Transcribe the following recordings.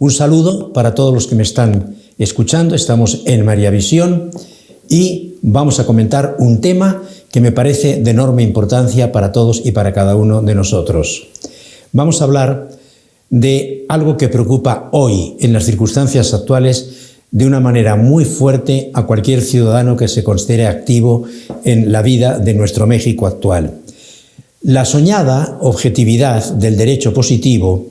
Un saludo para todos los que me están escuchando. Estamos en María Visión y vamos a comentar un tema que me parece de enorme importancia para todos y para cada uno de nosotros. Vamos a hablar de algo que preocupa hoy, en las circunstancias actuales, de una manera muy fuerte a cualquier ciudadano que se considere activo en la vida de nuestro México actual. La soñada objetividad del derecho positivo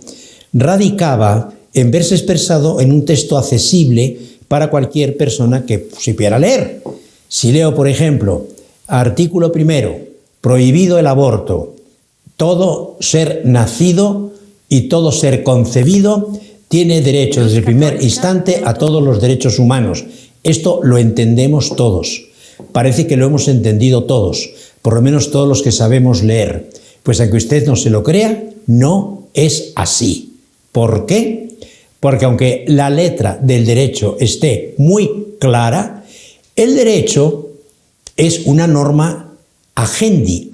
radicaba en verse expresado en un texto accesible para cualquier persona que supiera leer. Si leo, por ejemplo, artículo 1, prohibido el aborto, todo ser nacido y todo ser concebido tiene derecho desde el primer instante a todos los derechos humanos. Esto lo entendemos todos. Parece que lo hemos entendido todos, por lo menos todos los que sabemos leer. Pues aunque usted no se lo crea, no es así. ¿Por qué? Porque aunque la letra del derecho esté muy clara, el derecho es una norma alliendi,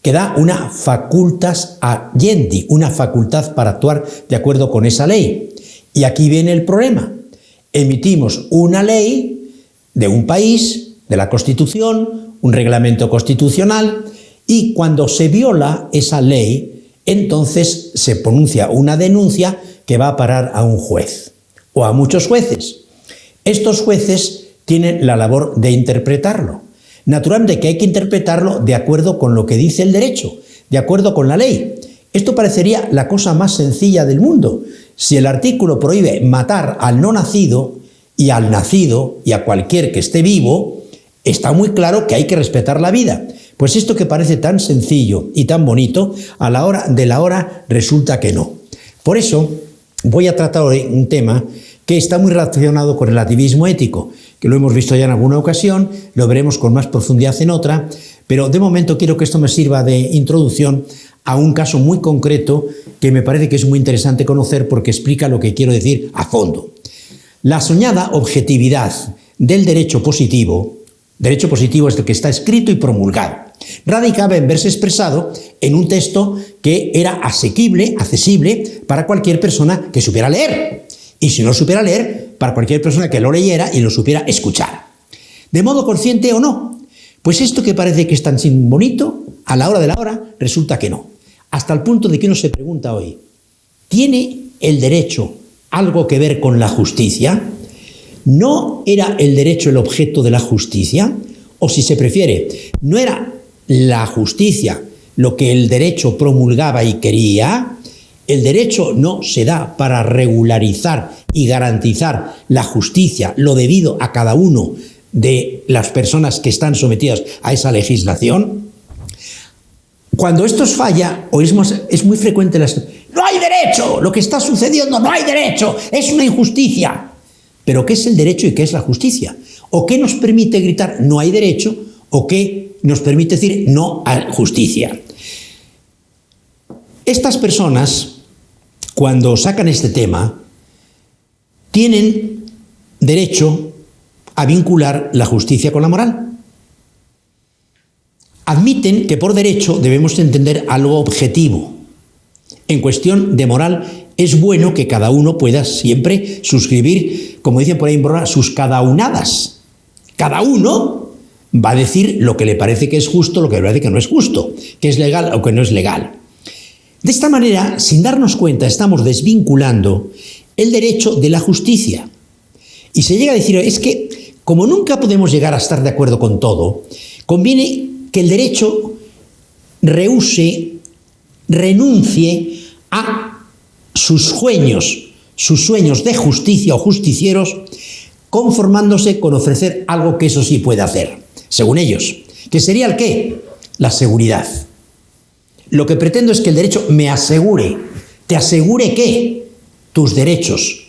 que da una facultas alliendi, una facultad para actuar de acuerdo con esa ley. Y aquí viene el problema. Emitimos una ley de un país, de la Constitución, un reglamento constitucional, y cuando se viola esa ley, entonces se pronuncia una denuncia que va a parar a un juez o a muchos jueces. Estos jueces tienen la labor de interpretarlo. Naturalmente que hay que interpretarlo de acuerdo con lo que dice el derecho, de acuerdo con la ley. Esto parecería la cosa más sencilla del mundo. Si el artículo prohíbe matar al no nacido y al nacido y a cualquier que esté vivo, está muy claro que hay que respetar la vida. Pues esto que parece tan sencillo y tan bonito, a la hora de la hora resulta que no. Por eso voy a tratar hoy un tema que está muy relacionado con el relativismo ético, que lo hemos visto ya en alguna ocasión, lo veremos con más profundidad en otra, pero de momento quiero que esto me sirva de introducción a un caso muy concreto que me parece que es muy interesante conocer porque explica lo que quiero decir a fondo. La soñada objetividad del derecho positivo es el que está escrito y promulgado, radicaba en verse expresado en un texto que era asequible, accesible para cualquier persona que supiera leer. Y si no supiera leer, para cualquier persona que lo leyera y lo supiera escuchar. ¿De modo consciente o no? Pues esto que parece que es tan bonito, a la hora de la hora, resulta que no. Hasta el punto de que uno se pregunta hoy, ¿tiene el derecho algo que ver con la justicia? ¿No era el derecho el objeto de la justicia? O si se prefiere, ¿no era la justicia lo que el derecho promulgaba y quería? El derecho no se da para regularizar y garantizar la justicia, lo debido a cada uno de las personas que están sometidas a esa legislación. Cuando esto falla, es muy frecuente ¡no hay derecho! Lo que está sucediendo, no hay derecho, es una injusticia. ¿Pero qué es el derecho y qué es la justicia? ¿O qué nos permite gritar no hay derecho? ¿O qué nos permite decir no a justicia? Estas personas, cuando sacan este tema, tienen derecho a vincular la justicia con la moral. Admiten que por derecho debemos entender algo objetivo. En cuestión de moral, es bueno que cada uno pueda siempre suscribir, como dicen por ahí en broma, sus cadaunadas. Cada uno va a decir lo que le parece que es justo, lo que le parece que no es justo, que es legal o que no es legal. De esta manera, sin darnos cuenta, estamos desvinculando el derecho de la justicia. Y se llega a decir, es que como nunca podemos llegar a estar de acuerdo con todo, conviene que el derecho renuncie a sus sueños de justicia o justicieros, conformándose con ofrecer algo que eso sí puede hacer, según ellos. ¿Qué sería el qué? La seguridad. Lo que pretendo es que el derecho me asegure, te asegure ¿qué? Tus derechos.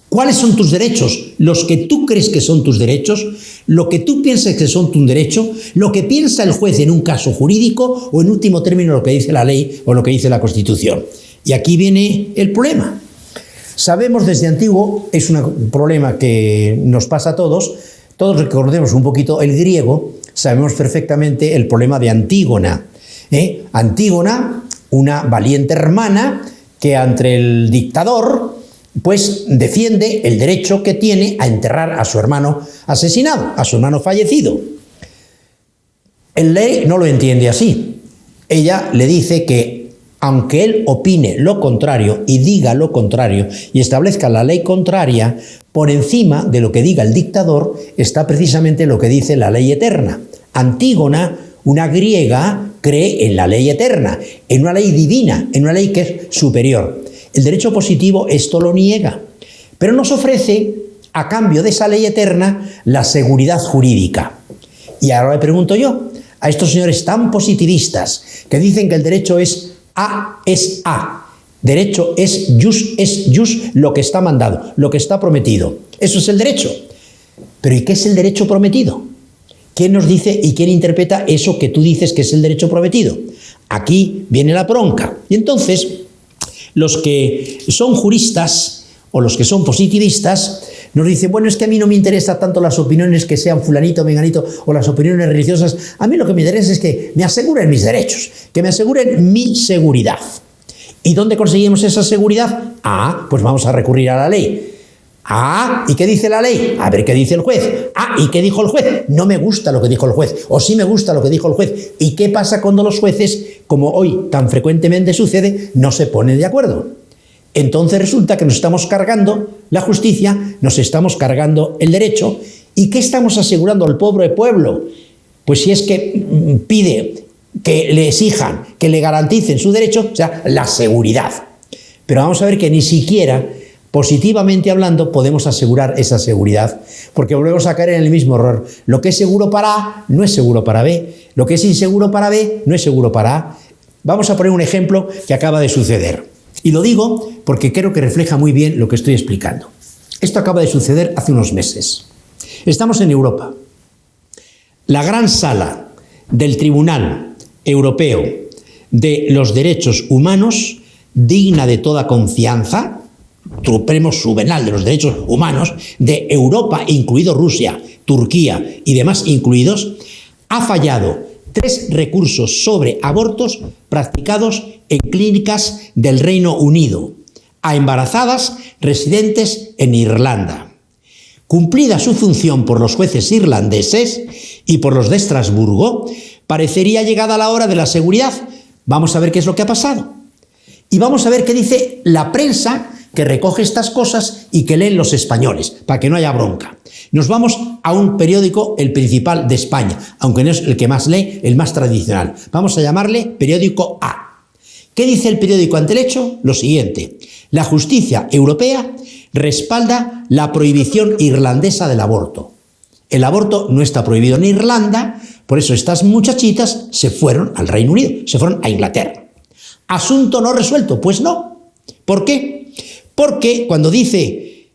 ¿Cuáles son tus derechos? Los que tú crees que son tus derechos, lo que tú piensas que son tu derecho, lo que piensa el juez en un caso jurídico o en último término lo que dice la ley o lo que dice la Constitución. Y aquí viene el problema. Sabemos desde antiguo, es un problema que nos pasa a todos recordemos un poquito el griego, sabemos perfectamente el problema de Antígona. Antígona, una valiente hermana que ante el dictador pues defiende el derecho que tiene a enterrar a su hermano asesinado, a su hermano fallecido. El ley no lo entiende así. Ella le dice que aunque él opine lo contrario y diga lo contrario y establezca la ley contraria, por encima de lo que diga el dictador está precisamente lo que dice la ley eterna. Antígona, una griega, cree en la ley eterna, en una ley divina, en una ley que es superior. El derecho positivo esto lo niega, pero nos ofrece, a cambio de esa ley eterna, la seguridad jurídica. Y ahora le pregunto yo, a estos señores tan positivistas que dicen que el derecho es A, derecho es jus, lo que está mandado, lo que está prometido. Eso es el derecho. Pero ¿y qué es el derecho prometido? ¿Quién nos dice y quién interpreta eso que tú dices que es el derecho prometido? Aquí viene la bronca. Y entonces, los que son juristas o los que son positivistas nos dicen, bueno, es que a mí no me interesa tanto las opiniones que sean fulanito, menganito o las opiniones religiosas. A mí lo que me interesa es que me aseguren mis derechos, que me aseguren mi seguridad. ¿Y dónde conseguimos esa seguridad? Pues vamos a recurrir a la ley. ¿Y qué dice la ley? A ver qué dice el juez. ¿Y qué dijo el juez? No me gusta lo que dijo el juez, o sí me gusta lo que dijo el juez. ¿Y qué pasa cuando los jueces, como hoy tan frecuentemente sucede, no se ponen de acuerdo? Entonces resulta que nos estamos cargando la justicia, nos estamos cargando el derecho. ¿Y qué estamos asegurando al pobre pueblo? Pues si es que pide que le exijan, que le garanticen su derecho, o sea, la seguridad. Pero vamos a ver que ni siquiera, positivamente hablando, podemos asegurar esa seguridad, porque volvemos a caer en el mismo error. Lo que es seguro para A no es seguro para B, lo que es inseguro para B no es seguro para A. Vamos a poner un ejemplo que acaba de suceder. Y lo digo porque creo que refleja muy bien lo que estoy explicando. Esto acaba de suceder hace unos meses. Estamos en Europa. La gran sala del Tribunal Europeo de los Derechos Humanos, digna de toda confianza, Supremo Tribunal de los Derechos Humanos de Europa, incluido Rusia, Turquía y demás incluidos, ha fallado 3 recursos sobre abortos practicados en clínicas del Reino Unido a embarazadas residentes en Irlanda. Cumplida su función por los jueces irlandeses y por los de Estrasburgo, parecería llegada la hora de la seguridad. Vamos a ver qué es lo que ha pasado. Y vamos a ver qué dice la prensa que recoge estas cosas y que leen los españoles, para que no haya bronca. Nos vamos a un periódico, el principal de España, aunque no es el que más lee, el más tradicional. Vamos a llamarle periódico A. ¿Qué dice el periódico ante el hecho? Lo siguiente: la justicia europea respalda la prohibición irlandesa del aborto. El aborto no está prohibido en Irlanda, por eso estas muchachitas se fueron al Reino Unido, se fueron a Inglaterra. ¿Asunto no resuelto? Pues no. ¿Por qué? Porque cuando dice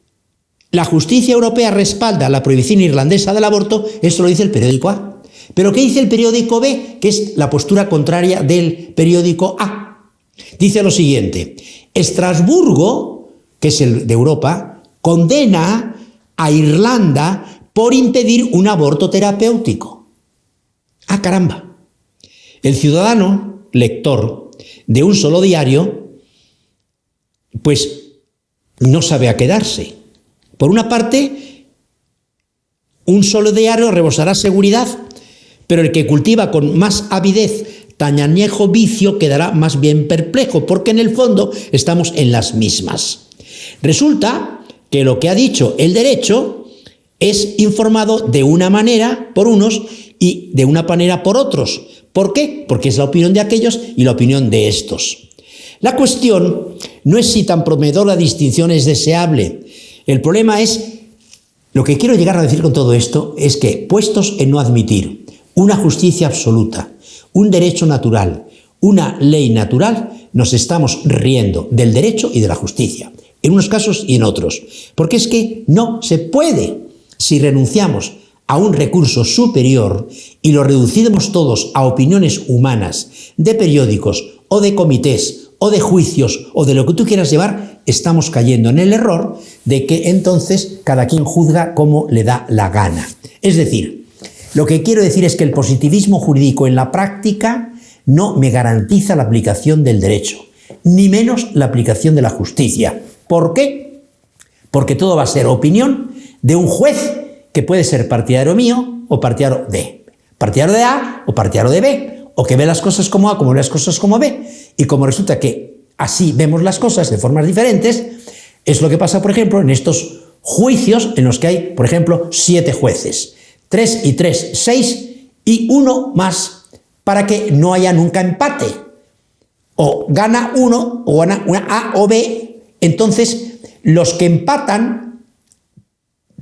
la justicia europea respalda la prohibición irlandesa del aborto, esto lo dice el periódico A. ¿Pero qué dice el periódico B? Que es la postura contraria del periódico A. Dice lo siguiente: Estrasburgo, que es el de Europa, condena a Irlanda por impedir un aborto terapéutico. Caramba. El ciudadano, lector de un solo diario, pues no sabe a quedarse. Por una parte, un solo diario rebosará seguridad, pero el que cultiva con más avidez tan añejo vicio quedará más bien perplejo, porque en el fondo estamos en las mismas. Resulta que lo que ha dicho el derecho es informado de una manera por unos y de una manera por otros. ¿Por qué? Porque es la opinión de aquellos y la opinión de estos. La cuestión no es si tan prometedora distinción es deseable. El problema es, lo que quiero llegar a decir con todo esto, es que puestos en no admitir una justicia absoluta, un derecho natural, una ley natural, nos estamos riendo del derecho y de la justicia, en unos casos y en otros. Porque es que no se puede. Si renunciamos a un recurso superior y lo reducimos todos a opiniones humanas, de periódicos o de comités o de juicios o de lo que tú quieras llevar, estamos cayendo en el error de que entonces cada quien juzga como le da la gana. Es decir, lo que quiero decir es que el positivismo jurídico en la práctica no me garantiza la aplicación del derecho, ni menos la aplicación de la justicia. ¿Por qué? porque todo va a ser opinión de un juez que puede ser partidario mío o partidario de A o partidario de B, o que ve las cosas como A como ve las cosas como B, y como resulta que así vemos las cosas de formas diferentes, es lo que pasa, por ejemplo, en estos juicios en los que hay, por ejemplo, 7 jueces, 3 y 3, 6 y 1 más, para que no haya nunca empate, o gana uno o gana una A o B. Entonces los que empatan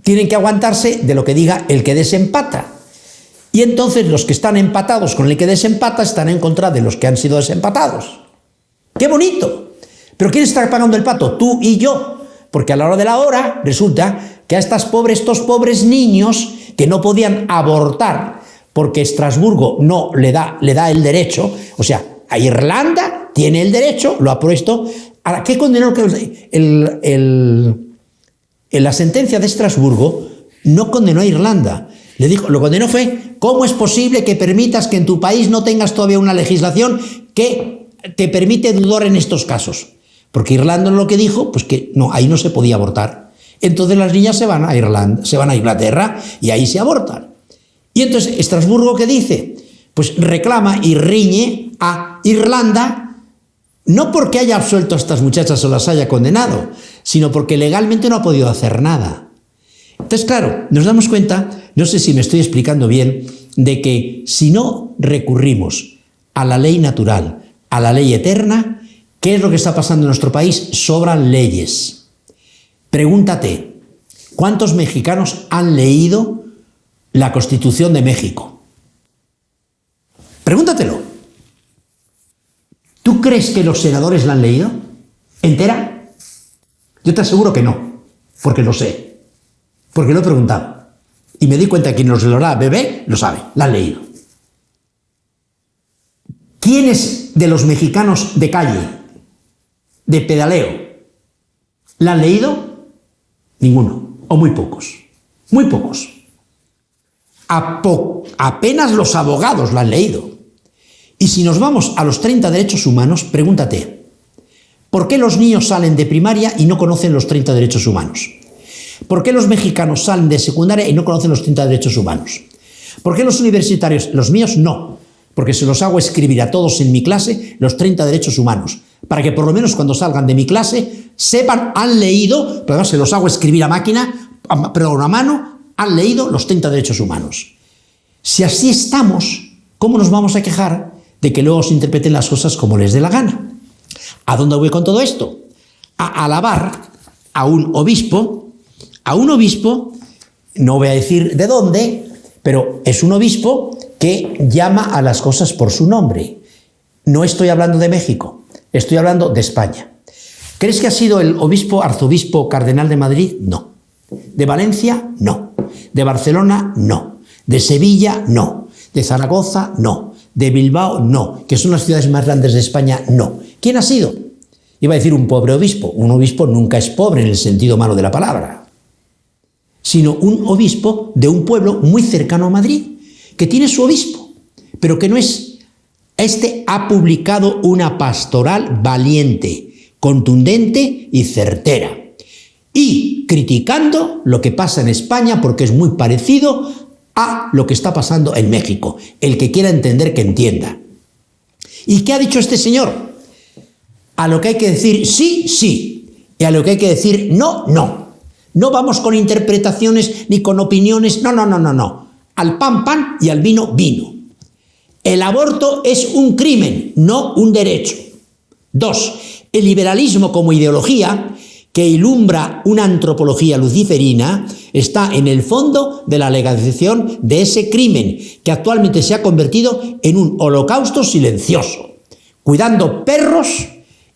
tienen que aguantarse de lo que diga el que desempata, y entonces los que están empatados con el que desempata están en contra de los que han sido desempatados. ¡Qué bonito! Pero ¿quién está pagando el pato? Tú y yo, porque a la hora de la hora resulta que a estos pobres niños que no podían abortar porque Estrasburgo no le da el derecho, o sea, a Irlanda tiene el derecho, lo ha puesto. ¿A qué condenó? La sentencia de Estrasburgo no condenó a Irlanda. Lo condenó fue: ¿cómo es posible que permitas que en tu país no tengas todavía una legislación que te permite dudar en estos casos? Porque Irlanda lo que dijo, pues que no, ahí no se podía abortar. Entonces las niñas se van a Irlanda, se van a Inglaterra y ahí se abortan. Y entonces Estrasburgo, ¿qué dice? Pues reclama y riñe a Irlanda, no porque haya absuelto a estas muchachas o las haya condenado, sino porque legalmente no ha podido hacer nada. Entonces, claro, nos damos cuenta, no sé si me estoy explicando bien, de que si no recurrimos a la ley natural, a la ley eterna, ¿qué es lo que está pasando en nuestro país? Sobran leyes. Pregúntate, ¿cuántos mexicanos han leído la Constitución de México? Pregúntatelo. ¿Tú crees que los senadores la han leído entera? Yo te aseguro que no, porque lo sé, porque lo he preguntado. Y me di cuenta que quien nos lo hará bebé lo sabe, la han leído. ¿Quiénes de los mexicanos de calle, de pedaleo, la han leído? Ninguno, o muy pocos, muy pocos. Apenas los abogados la han leído. Y si nos vamos a los 30 derechos humanos, pregúntate, ¿por qué los niños salen de primaria y no conocen los 30 derechos humanos? ¿Por qué los mexicanos salen de secundaria y no conocen los 30 derechos humanos? ¿Por qué los universitarios, los míos, no? Porque se los hago escribir a todos en mi clase los 30 derechos humanos, para que por lo menos cuando salgan de mi clase sepan, han leído, pero se los hago escribir a máquina, perdón, a mano, han leído los 30 derechos humanos. Si así estamos, ¿cómo nos vamos a quejar de que luego se interpreten las cosas como les dé la gana? ¿A dónde voy con todo esto? A alabar a un obispo, no voy a decir de dónde, pero es un obispo que llama a las cosas por su nombre. No estoy hablando de México, estoy hablando de España. ¿Crees que ha sido el obispo, arzobispo, cardenal de Madrid? No. ¿De Valencia? No. ¿De Barcelona? No. ¿De Sevilla? No. ¿De Zaragoza? No. ¿De Bilbao? No. ¿Que son las ciudades más grandes de España? No. ¿Quién ha sido? Iba a decir un pobre obispo. Un obispo nunca es pobre en el sentido malo de la palabra, sino un obispo de un pueblo muy cercano a Madrid, que tiene su obispo, pero que no es. Este ha publicado una pastoral valiente, contundente y certera, y criticando lo que pasa en España porque es muy parecido a lo que está pasando en México. El que quiera entender, que entienda. ¿Y qué ha dicho este señor? A lo que hay que decir sí, sí, y a lo que hay que decir no, no. No vamos con interpretaciones ni con opiniones, no, no, no, no, no. Al pan, pan, y al vino, vino. El aborto es un crimen, no un derecho. 2. El liberalismo como ideología, que ilumbra una antropología luciferina, está en el fondo de la legalización de ese crimen, que actualmente se ha convertido en un holocausto silencioso. Cuidando perros,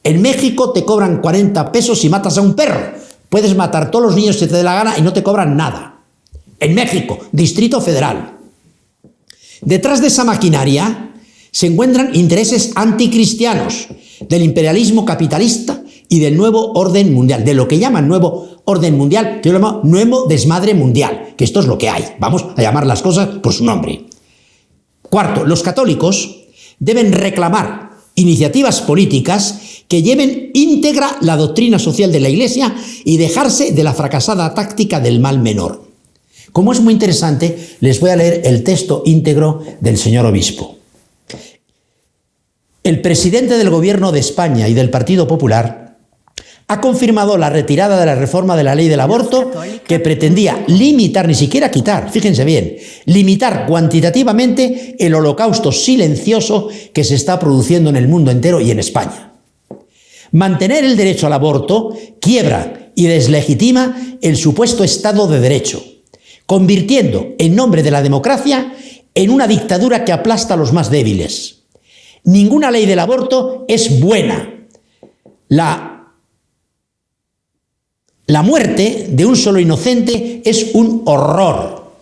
en México te cobran 40 pesos si matas a un perro. Puedes matar todos los niños que te dé la gana y no te cobran nada. En México, Distrito Federal. Detrás de esa maquinaria se encuentran intereses anticristianos del imperialismo capitalista y del nuevo orden mundial, de lo que llaman nuevo orden mundial, que yo lo llamo nuevo desmadre mundial, que esto es lo que hay. Vamos a llamar las cosas por su nombre. 4. Los católicos deben reclamar iniciativas políticas que lleven íntegra la doctrina social de la Iglesia y dejarse de la fracasada táctica del mal menor. Como es muy interesante, les voy a leer el texto íntegro del señor obispo. El presidente del Gobierno de España y del Partido Popular ha confirmado la retirada de la reforma de la ley del aborto que pretendía limitar, ni siquiera quitar, fíjense bien, limitar cuantitativamente el holocausto silencioso que se está produciendo en el mundo entero y en España. Mantener el derecho al aborto quiebra y deslegitima el supuesto Estado de Derecho, convirtiendo, en nombre de la democracia, en una dictadura que aplasta a los más débiles. Ninguna ley del aborto es buena. La muerte de un solo inocente es un horror,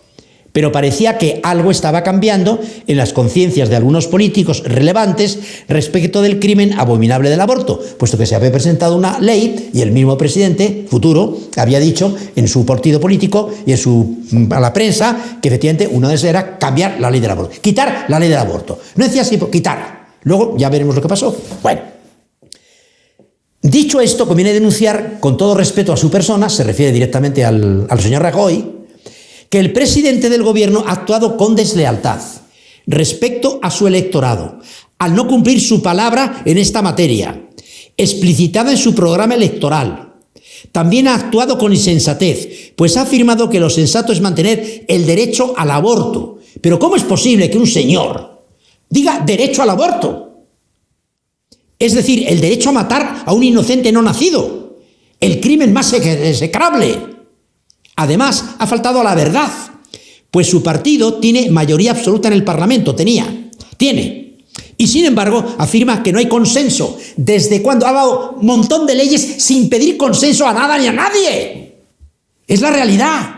pero parecía que algo estaba cambiando en las conciencias de algunos políticos relevantes respecto del crimen abominable del aborto, puesto que se había presentado una ley y el mismo presidente futuro había dicho en su partido político y a la prensa que efectivamente una de esas era cambiar la ley del aborto, quitar la ley del aborto. No decía así, quitar. Luego ya veremos lo que pasó. Bueno. Dicho esto, conviene denunciar, con todo respeto a su persona, se refiere directamente al señor Rajoy, que el presidente del gobierno ha actuado con deslealtad respecto a su electorado, al no cumplir su palabra en esta materia, explicitada en su programa electoral. También ha actuado con insensatez, pues ha afirmado que lo sensato es mantener el derecho al aborto. Pero ¿cómo es posible que un señor diga derecho al aborto? Es decir, el derecho a matar a un inocente no nacido, el crimen más execrable. Además, ha faltado a la verdad, pues su partido tiene mayoría absoluta en el Parlamento, tiene. Y sin embargo, afirma que no hay consenso. ¿Desde cuándo? Ha dado un montón de leyes sin pedir consenso a nada ni a nadie. Es la realidad.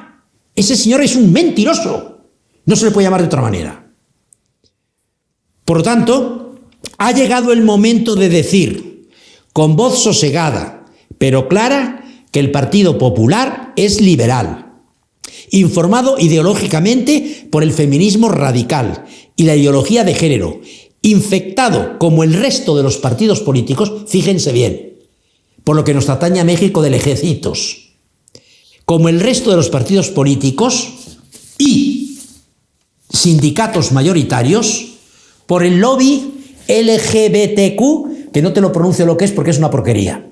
Ese señor es un mentiroso. No se le puede llamar de otra manera. Por lo tanto, ha llegado el momento de decir, con voz sosegada, pero clara, que el Partido Popular es liberal, informado ideológicamente por el feminismo radical y la ideología de género, infectado como el resto de los partidos políticos, fíjense bien, por lo que nos atañe a México de lejecitos, como el resto de los partidos políticos y sindicatos mayoritarios, por el lobby LGBTQ, que no te lo pronuncio lo que es porque es una porquería.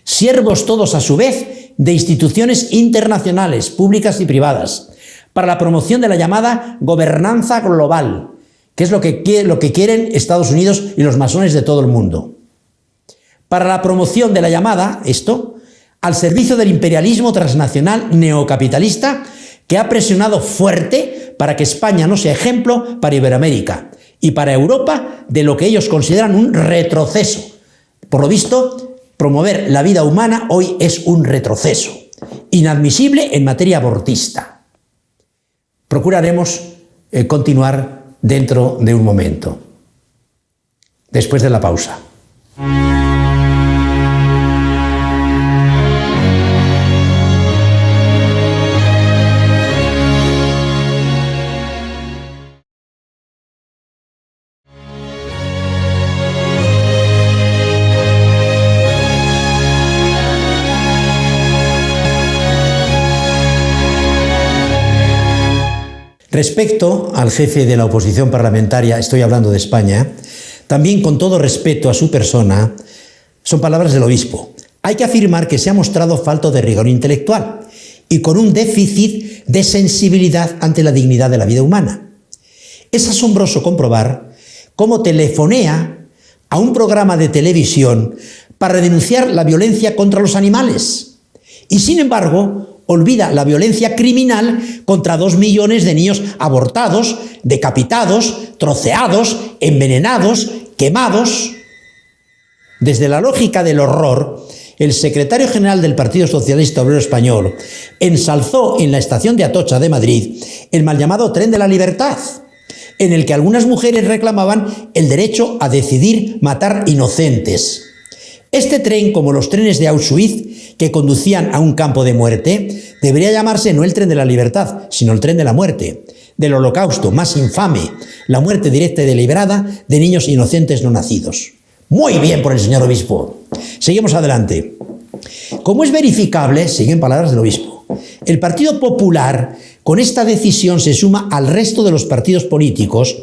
Siervos todos a su vez de instituciones internacionales, públicas y privadas, para la promoción de la llamada gobernanza global, que es lo que quieren Estados Unidos y los masones de todo el mundo. Para la promoción de la llamada, al servicio del imperialismo transnacional neocapitalista que ha presionado fuerte para que España no sea ejemplo para Iberoamérica y para Europa de lo que ellos consideran un retroceso. Por lo visto, promover la vida humana hoy es un retroceso, inadmisible en materia abortista. Procuraremos continuar dentro de un momento, después de la pausa. Respecto al jefe de la oposición parlamentaria, estoy hablando de España, también con todo respeto a su persona, son palabras del obispo. Hay que afirmar que se ha mostrado falto de rigor intelectual y con un déficit de sensibilidad ante la dignidad de la vida humana. Es asombroso comprobar cómo telefonea a un programa de televisión para denunciar la violencia contra los animales y, sin embargo, olvida la violencia criminal contra 2 millones de niños abortados, decapitados, troceados, envenenados, quemados. Desde la lógica del horror, el secretario general del Partido Socialista Obrero Español ensalzó en la estación de Atocha de Madrid el mal llamado Tren de la Libertad, en el que algunas mujeres reclamaban el derecho a decidir matar inocentes. Este tren, como los trenes de Auschwitz, que conducían a un campo de muerte, debería llamarse no el tren de la libertad, sino el tren de la muerte, del holocausto más infame, la muerte directa y deliberada de niños inocentes no nacidos. Muy bien por el señor obispo. Seguimos adelante. Como es verificable, siguen palabras del obispo, el Partido Popular con esta decisión se suma al resto de los partidos políticos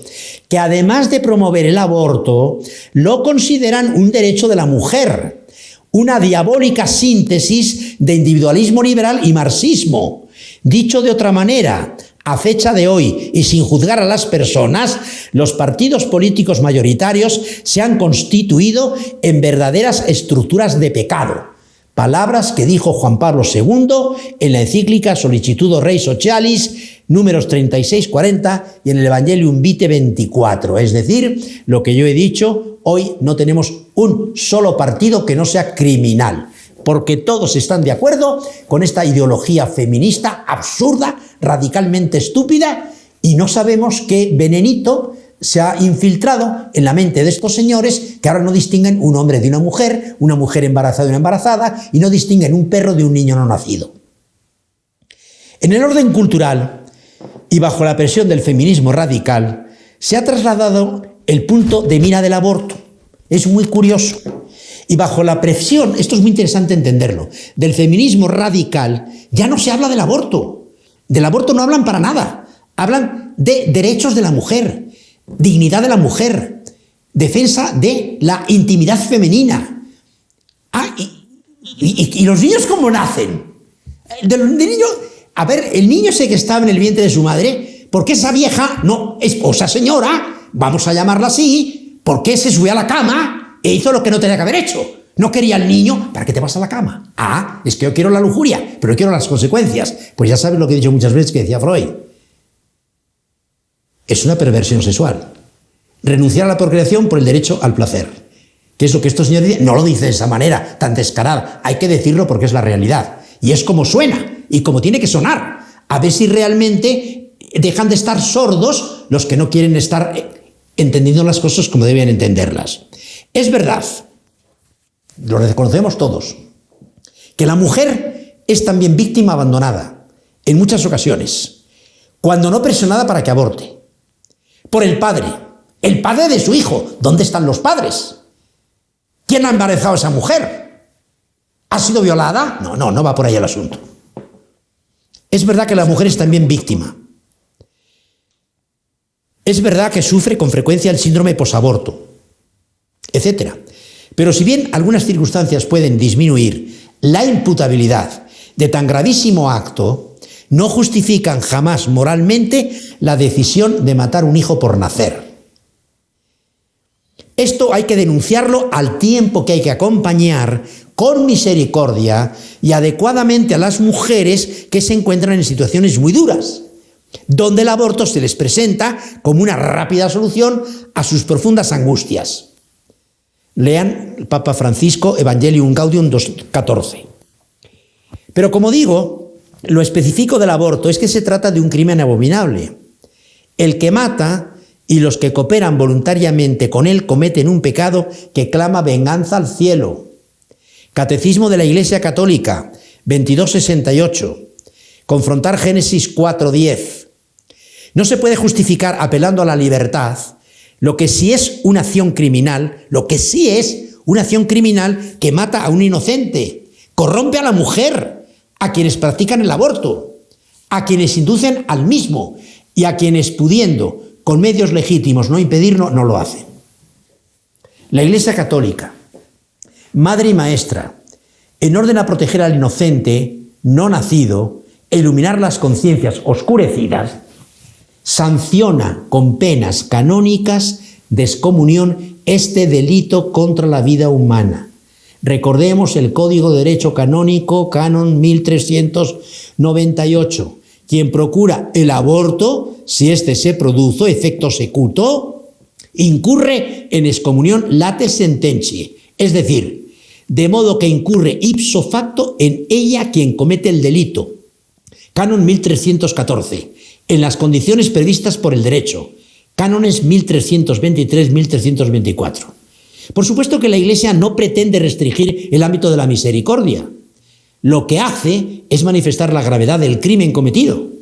que, además de promover el aborto, lo consideran un derecho de la mujer, una diabólica síntesis de individualismo liberal y marxismo. Dicho de otra manera, a fecha de hoy y sin juzgar a las personas, los partidos políticos mayoritarios se han constituido en verdaderas estructuras de pecado. Palabras que dijo Juan Pablo II en la encíclica Sollicitudo Rei Socialis, números 36-40 y en el Evangelium Vitae 24. Es decir, lo que yo he dicho, hoy no tenemos un solo partido que no sea criminal, porque todos están de acuerdo con esta ideología feminista absurda, radicalmente estúpida, y no sabemos qué venenito se ha infiltrado en la mente de estos señores que ahora no distinguen un hombre de una mujer embarazada de una embarazada, y no distinguen un perro de un niño no nacido. En el orden cultural y bajo la presión del feminismo radical se ha trasladado el punto de mira del aborto. Es muy curioso. Y bajo la presión, esto es muy interesante entenderlo, del feminismo radical ya no se habla del aborto. Del aborto no hablan para nada. Hablan de derechos de la mujer, dignidad de la mujer, defensa de la intimidad femenina. ¿Y los niños cómo nacen? A ver, el niño ese que estaba en el vientre de su madre, ¿por qué esa vieja, no, esposa señora, vamos a llamarla así, por qué se subió a la cama e hizo lo que no tenía que haber hecho? No quería al niño, ¿para qué te vas a la cama? Es que yo quiero la lujuria, pero yo quiero las consecuencias. Pues ya sabes lo que he dicho muchas veces, que decía Freud. Es una perversión sexual. Renunciar a la procreación por el derecho al placer. ¿Qué es lo que estos señores dicen? No lo dice de esa manera, tan descarada. Hay que decirlo porque es la realidad. Y es como suena, y como tiene que sonar. A ver si realmente dejan de estar sordos los que no quieren estar entendiendo las cosas como deben entenderlas. Es verdad, lo reconocemos todos, que la mujer es también víctima abandonada, en muchas ocasiones, cuando no presionada para que aborte, por el padre de su hijo. ¿Dónde están los padres? ¿Quién ha embarazado a esa mujer? ¿Ha sido violada? No va por ahí el asunto. Es verdad que la mujer es también víctima. Es verdad que sufre con frecuencia el síndrome posaborto, etc. Pero si bien algunas circunstancias pueden disminuir la imputabilidad de tan gravísimo acto, no justifican jamás moralmente la decisión de matar un hijo por nacer. Esto hay que denunciarlo al tiempo que hay que acompañar con misericordia y adecuadamente a las mujeres que se encuentran en situaciones muy duras, donde el aborto se les presenta como una rápida solución a sus profundas angustias. Lean el Papa Francisco, Evangelium Gaudium 2.14. Pero como digo, lo específico del aborto es que se trata de un crimen abominable. El que mata y los que cooperan voluntariamente con él cometen un pecado que clama venganza al cielo. Catecismo de la Iglesia Católica, 2268. Confrontar Génesis 4.10. No se puede justificar apelando a la libertad lo que sí es una acción criminal, que mata a un inocente, corrompe a la mujer, a quienes practican el aborto, a quienes inducen al mismo y a quienes, pudiendo con medios legítimos no impedirlo, no lo hacen. La Iglesia Católica, madre y maestra, en orden a proteger al inocente no nacido e iluminar las conciencias oscurecidas, sanciona con penas canónicas de excomunión este delito contra la vida humana. Recordemos el Código de Derecho Canónico, Canon 1398. Quien procura el aborto, si éste se produce efecto secuto, incurre en excomunión late sententiae, es decir, de modo que incurre ipso facto en ella quien comete el delito. Canon 1314. En las condiciones previstas por el derecho, cánones 1323-1324. Por supuesto que la Iglesia no pretende restringir el ámbito de la misericordia. Lo que hace es manifestar la gravedad del crimen cometido,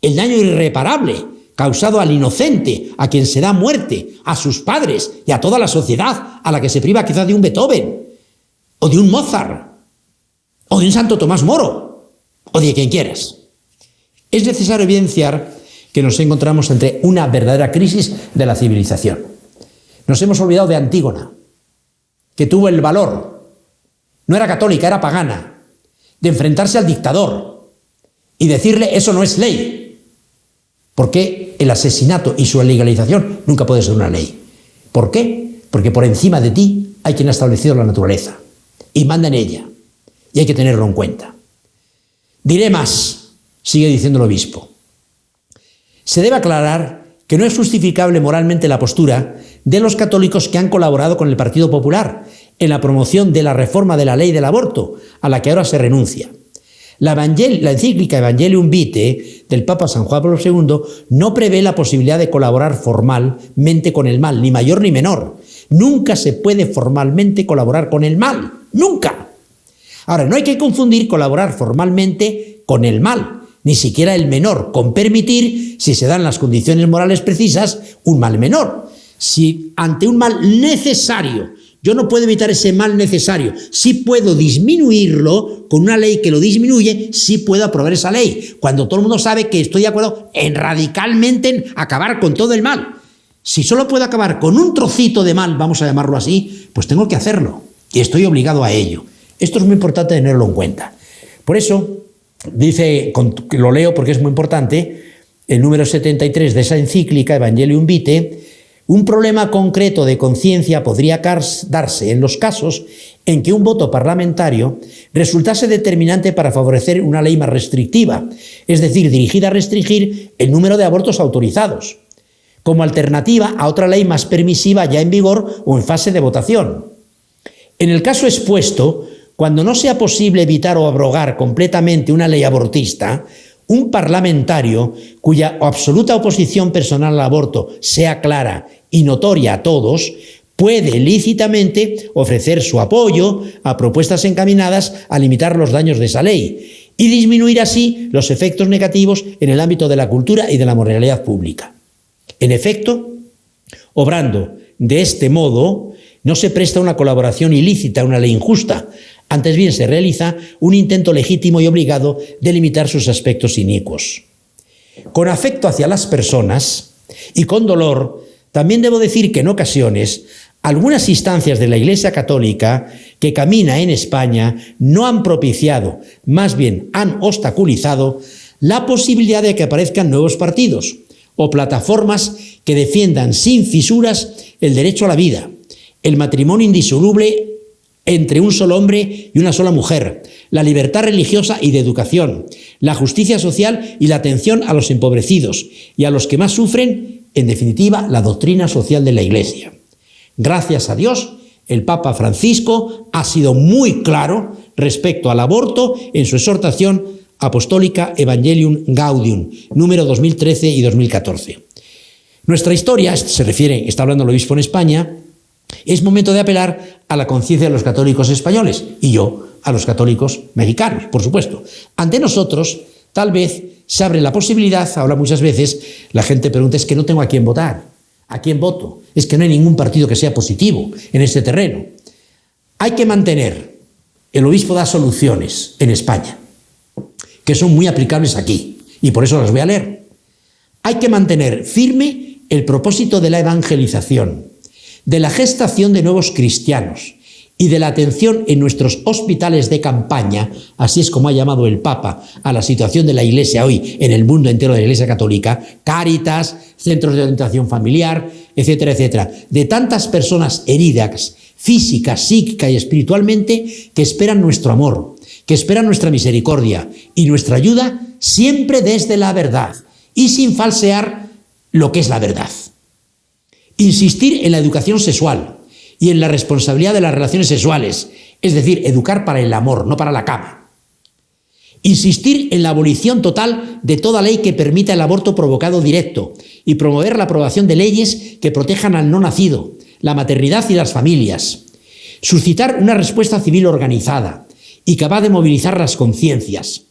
el daño irreparable causado al inocente, a quien se da muerte, a sus padres y a toda la sociedad, a la que se priva quizá de un Beethoven. o de un Mozart, o de un Santo Tomás Moro, o de quien quieras. Es necesario evidenciar que nos encontramos ante una verdadera crisis de la civilización. Nos hemos olvidado de Antígona, que tuvo el valor, no era católica, era pagana, de enfrentarse al dictador y decirle: eso no es ley. Porque el asesinato y su legalización nunca puede ser una ley. ¿Por qué? Porque por encima de ti hay quien ha establecido la naturaleza y manda en ella, y hay que tenerlo en cuenta. Diré más, sigue diciendo el obispo. Se debe aclarar que no es justificable moralmente la postura de los católicos que han colaborado con el Partido Popular en la promoción de la reforma de la ley del aborto, a la que ahora se renuncia. La encíclica Evangelium Vitae del Papa San Juan Pablo II no prevé la posibilidad de colaborar formalmente con el mal, ni mayor ni menor. Nunca se puede formalmente colaborar con el mal, nunca. Ahora, no hay que confundir colaborar formalmente con el mal, ni siquiera el menor, con permitir, si se dan las condiciones morales precisas, un mal menor. Si ante un mal necesario yo no puedo evitar ese mal necesario, sí puedo disminuirlo con una ley que lo disminuye, sí puedo aprobar esa ley, cuando todo el mundo sabe que estoy de acuerdo en radicalmente en acabar con todo el mal. Si solo puedo acabar con un trocito de mal, vamos a llamarlo así, pues tengo que hacerlo, y estoy obligado a ello. Esto es muy importante tenerlo en cuenta. Por eso, dice, lo leo porque es muy importante, el número 73 de esa encíclica, Evangelium Vitae: un problema concreto de conciencia podría darse en los casos en que un voto parlamentario resultase determinante para favorecer una ley más restrictiva, es decir, dirigida a restringir el número de abortos autorizados, como alternativa a otra ley más permisiva ya en vigor o en fase de votación. En el caso expuesto, cuando no sea posible evitar o abrogar completamente una ley abortista, un parlamentario cuya absoluta oposición personal al aborto sea clara y notoria a todos, puede lícitamente ofrecer su apoyo a propuestas encaminadas a limitar los daños de esa ley y disminuir así los efectos negativos en el ámbito de la cultura y de la moralidad pública. En efecto, obrando de este modo, no se presta una colaboración ilícita a una ley injusta, antes bien se realiza un intento legítimo y obligado de limitar sus aspectos inicuos. Con afecto hacia las personas y con dolor, también debo decir que en ocasiones algunas instancias de la Iglesia Católica que camina en España no han propiciado, más bien han obstaculizado, la posibilidad de que aparezcan nuevos partidos o plataformas que defiendan sin fisuras el derecho a la vida, el matrimonio indisoluble entre un solo hombre y una sola mujer, la libertad religiosa y de educación, la justicia social y la atención a los empobrecidos y a los que más sufren, en definitiva, la doctrina social de la Iglesia. Gracias a Dios, el Papa Francisco ha sido muy claro respecto al aborto en su exhortación apostólica Evangelium Gaudium, número 2013 y 2014. Nuestra historia, se refiere, está hablando el obispo en España, es momento de apelar a la conciencia de los católicos españoles y yo a los católicos mexicanos, por supuesto. Ante nosotros, tal vez se abre la posibilidad, ahora muchas veces la gente pregunta: es que no tengo a quién votar, ¿a quién voto? Es que no hay ningún partido que sea positivo en este terreno. Hay que mantener, el obispo da soluciones en España, que son muy aplicables aquí, y por eso las voy a leer. Hay que mantener firme el propósito de la evangelización, de la gestación de nuevos cristianos y de la atención en nuestros hospitales de campaña, así es como ha llamado el Papa a la situación de la Iglesia hoy en el mundo entero de la Iglesia Católica, Cáritas, centros de orientación familiar, etcétera, etcétera, de tantas personas heridas física, psíquica y espiritualmente que esperan nuestro amor, que esperan nuestra misericordia y nuestra ayuda siempre desde la verdad y sin falsear lo que es la verdad. Insistir en la educación sexual y en la responsabilidad de las relaciones sexuales, es decir, educar para el amor, no para la cama. Insistir en la abolición total de toda ley que permita el aborto provocado directo y promover la aprobación de leyes que protejan al no nacido, la maternidad y las familias. Suscitar una respuesta civil organizada y capaz de movilizar las conciencias.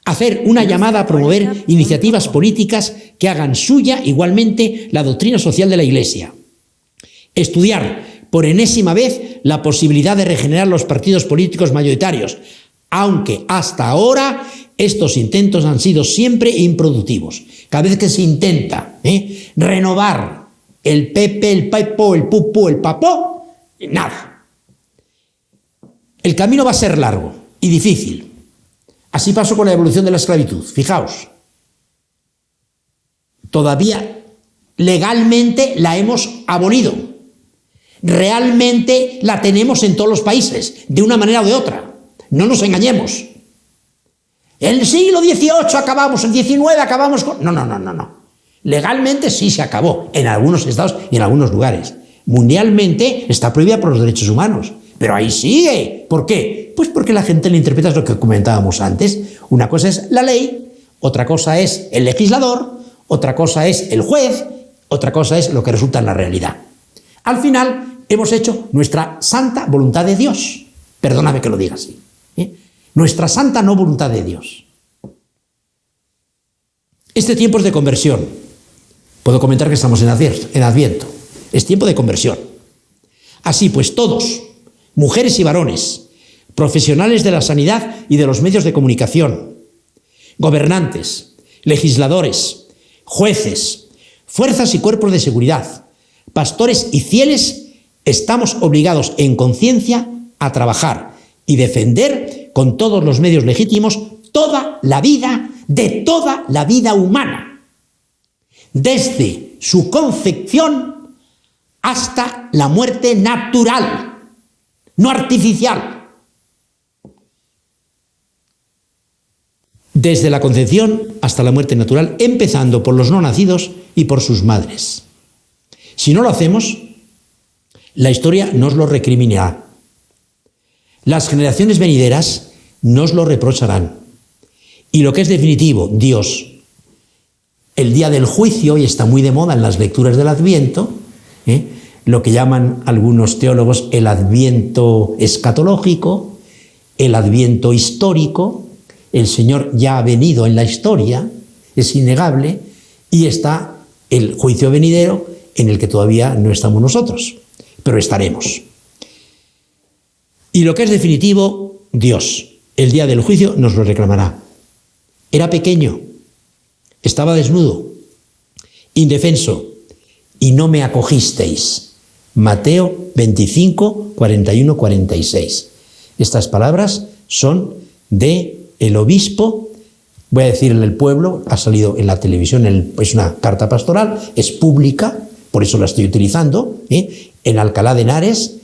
Hacer una llamada a promover iniciativas políticas que hagan suya igualmente la doctrina social de la Iglesia. Estudiar por enésima vez la posibilidad de regenerar los partidos políticos mayoritarios, aunque hasta ahora estos intentos han sido siempre improductivos. Cada vez que se intenta renovar el PP, el Paipo, el Pupu, el Papó, nada. El camino va a ser largo y difícil. Así pasó con la evolución de la esclavitud. Fijaos, todavía legalmente la hemos abolido. Realmente la tenemos en todos los países, de una manera o de otra. No nos engañemos. En el siglo XVIII acabamos, en el XIX acabamos con... No. Legalmente sí se acabó, en algunos estados y en algunos lugares. Mundialmente está prohibida por los derechos humanos. Pero ahí sigue. ¿Por qué? Pues porque la gente le interpreta lo que comentábamos antes. Una cosa es la ley, otra cosa es el legislador, otra cosa es el juez, otra cosa es lo que resulta en la realidad. Al final hemos hecho nuestra santa voluntad de Dios. Perdóname que lo diga así. Nuestra santa no voluntad de Dios. Este tiempo es de conversión. Puedo comentar que estamos en Adviento. Es tiempo de conversión. Así pues, todos, mujeres y varones, profesionales de la sanidad y de los medios de comunicación, gobernantes, legisladores, jueces, fuerzas y cuerpos de seguridad, pastores y fieles, estamos obligados en conciencia a trabajar y defender con todos los medios legítimos toda la vida de toda la vida humana, desde su concepción hasta la muerte natural, no artificial. Desde la concepción hasta la muerte natural, empezando por los no nacidos y por sus madres. Si no lo hacemos, la historia nos lo recriminará. Las generaciones venideras nos lo reprocharán. Y lo que es definitivo, Dios, el día del juicio, y está muy de moda en las lecturas del Adviento, lo que llaman algunos teólogos el Adviento escatológico, el Adviento histórico. El Señor ya ha venido en la historia, es innegable, y está el juicio venidero en el que todavía no estamos nosotros, pero estaremos. Y lo que es definitivo, Dios, el día del juicio nos lo reclamará. Era pequeño, estaba desnudo, indefenso, y no me acogisteis. Mateo 25, 41, 46. Estas palabras son de el obispo, voy a decir en el pueblo, ha salido en la televisión, es una carta pastoral, es pública, por eso la estoy utilizando, en Alcalá de Henares,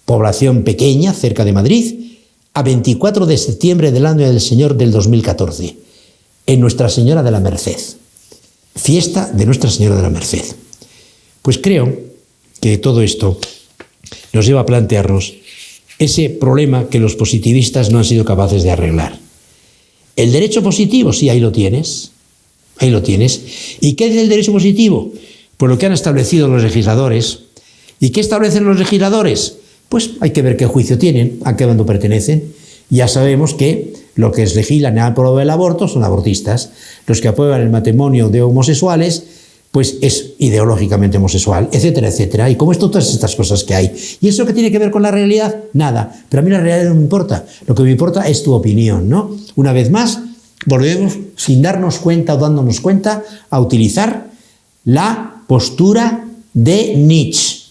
población pequeña, cerca de Madrid, a 24 de septiembre del año del Señor del 2014, en Nuestra Señora de la Merced, fiesta de Nuestra Señora de la Merced. Pues creo que todo esto nos lleva a plantearnos ese problema que los positivistas no han sido capaces de arreglar. El derecho positivo, sí, ahí lo tienes. ¿Y qué es el derecho positivo? Pues lo que han establecido los legisladores. ¿Y qué establecen los legisladores? Pues hay que ver qué juicio tienen, a qué bando pertenecen. Ya sabemos que los que legislan a favor del aborto son abortistas. Los que aprueban el matrimonio de homosexuales, pues es ideológicamente homosexual, etcétera, etcétera. Y como esto, todas estas cosas que hay. ¿Y eso qué tiene que ver con la realidad? Nada. Pero a mí la realidad no me importa. Lo que me importa es tu opinión, ¿no? Una vez más, volvemos, sin darnos cuenta o dándonos cuenta, a utilizar la postura de Nietzsche.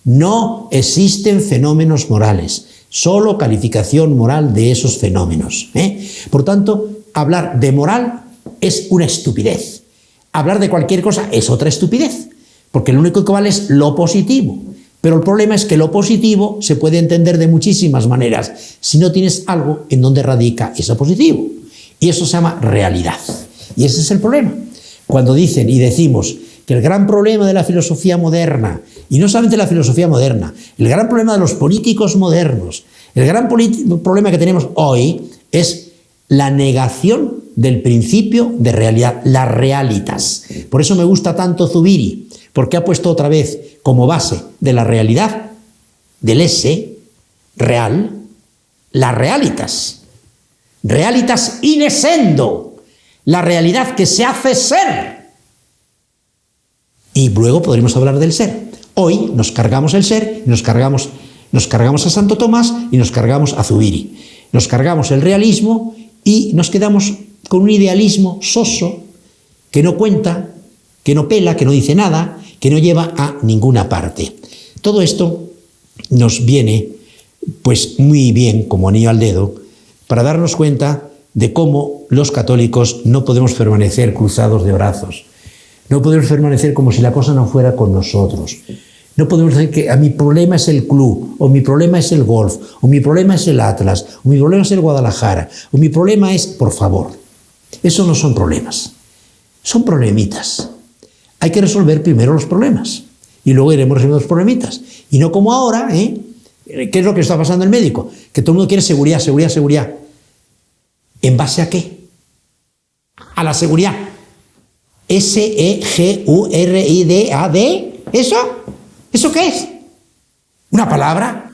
No existen fenómenos morales, solo calificación moral de esos fenómenos. Por tanto, hablar de moral es una estupidez. Hablar de cualquier cosa es otra estupidez, porque lo único que vale es lo positivo. Pero el problema es que lo positivo se puede entender de muchísimas maneras si no tienes algo en donde radica eso positivo. Y eso se llama realidad. Y ese es el problema. Cuando dicen y decimos que el gran problema de la filosofía moderna, y no solamente la filosofía moderna, el gran problema de los políticos modernos, el gran problema que tenemos hoy es la negación del principio de realidad, la realitas. Por eso me gusta tanto Zubiri, porque ha puesto otra vez como base de la realidad, del ese real, la realitas. Realitas in essendo, la realidad que se hace ser. Y luego podremos hablar del ser. Hoy nos cargamos el ser, nos cargamos a Santo Tomás y nos cargamos a Zubiri. Nos cargamos el realismo y nos quedamos con un idealismo soso que no cuenta, que no pela, que no dice nada, que no lleva a ninguna parte. Todo esto nos viene pues muy bien como anillo al dedo para darnos cuenta de cómo los católicos no podemos permanecer cruzados de brazos. No podemos permanecer como si la cosa no fuera con nosotros. No podemos decir que a mi problema es el club, o mi problema es el golf, o mi problema es el Atlas, o mi problema es el Guadalajara, o mi problema es, por favor. Eso no son problemas, son problemitas. Hay que resolver primero los problemas y luego iremos resolviendo los problemitas. Y no como ahora, ¿qué es lo que está pasando en el médico? Que todo el mundo quiere seguridad, seguridad, seguridad. ¿En base a qué? A la seguridad. S-E-G-U-R-I-D-A-D. ¿Eso? ¿Eso qué es? Una palabra.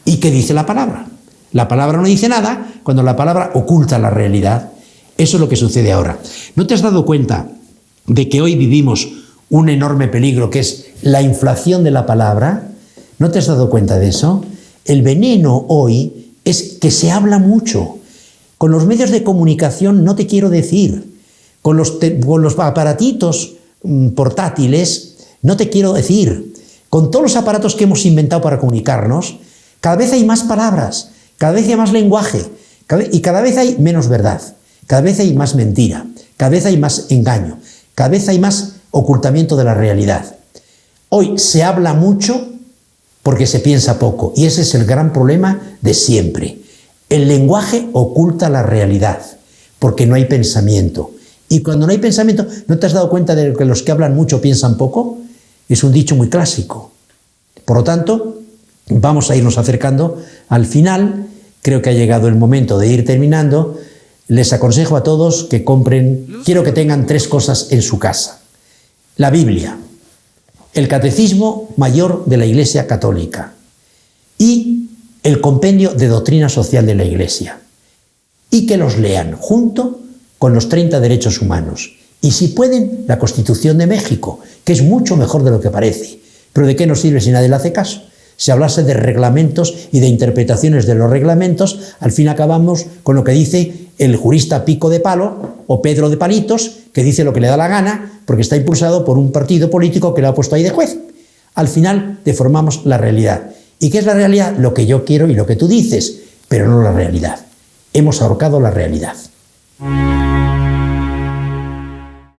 ¿Y qué dice la palabra? La palabra no dice nada cuando la palabra oculta la realidad. Eso es lo que sucede ahora. ¿No te has dado cuenta de que hoy vivimos un enorme peligro que es la inflación de la palabra? ¿No te has dado cuenta de eso? El veneno hoy es que se habla mucho. Con los medios de comunicación no te quiero decir. Con los aparatitos portátiles no te quiero decir. Con todos los aparatos que hemos inventado para comunicarnos, cada vez hay más palabras, cada vez hay más lenguaje y cada vez hay menos verdad, cada vez hay más mentira, cada vez hay más engaño, cada vez hay más ocultamiento de la realidad. Hoy se habla mucho porque se piensa poco y ese es el gran problema de siempre. El lenguaje oculta la realidad porque no hay pensamiento. Y cuando no hay pensamiento, ¿no te has dado cuenta de que los que hablan mucho piensan poco? Es un dicho muy clásico. Por lo tanto, vamos a irnos acercando al final. Creo que ha llegado el momento de ir terminando. Les aconsejo a todos que compren, quiero que tengan 3 cosas en su casa. La Biblia, el Catecismo Mayor de la Iglesia Católica y el Compendio de Doctrina Social de la Iglesia. Y que los lean junto con los 30 derechos humanos. Y si pueden, la Constitución de México, que es mucho mejor de lo que parece. Pero ¿de qué nos sirve si nadie le hace caso? Si hablase de reglamentos y de interpretaciones de los reglamentos, al fin acabamos con lo que dice el jurista Pico de Palo o Pedro de Palitos, que dice lo que le da la gana porque está impulsado por un partido político que lo ha puesto ahí de juez. Al final deformamos la realidad. ¿Y qué es la realidad? Lo que yo quiero y lo que tú dices, pero no la realidad. Hemos ahorcado la realidad.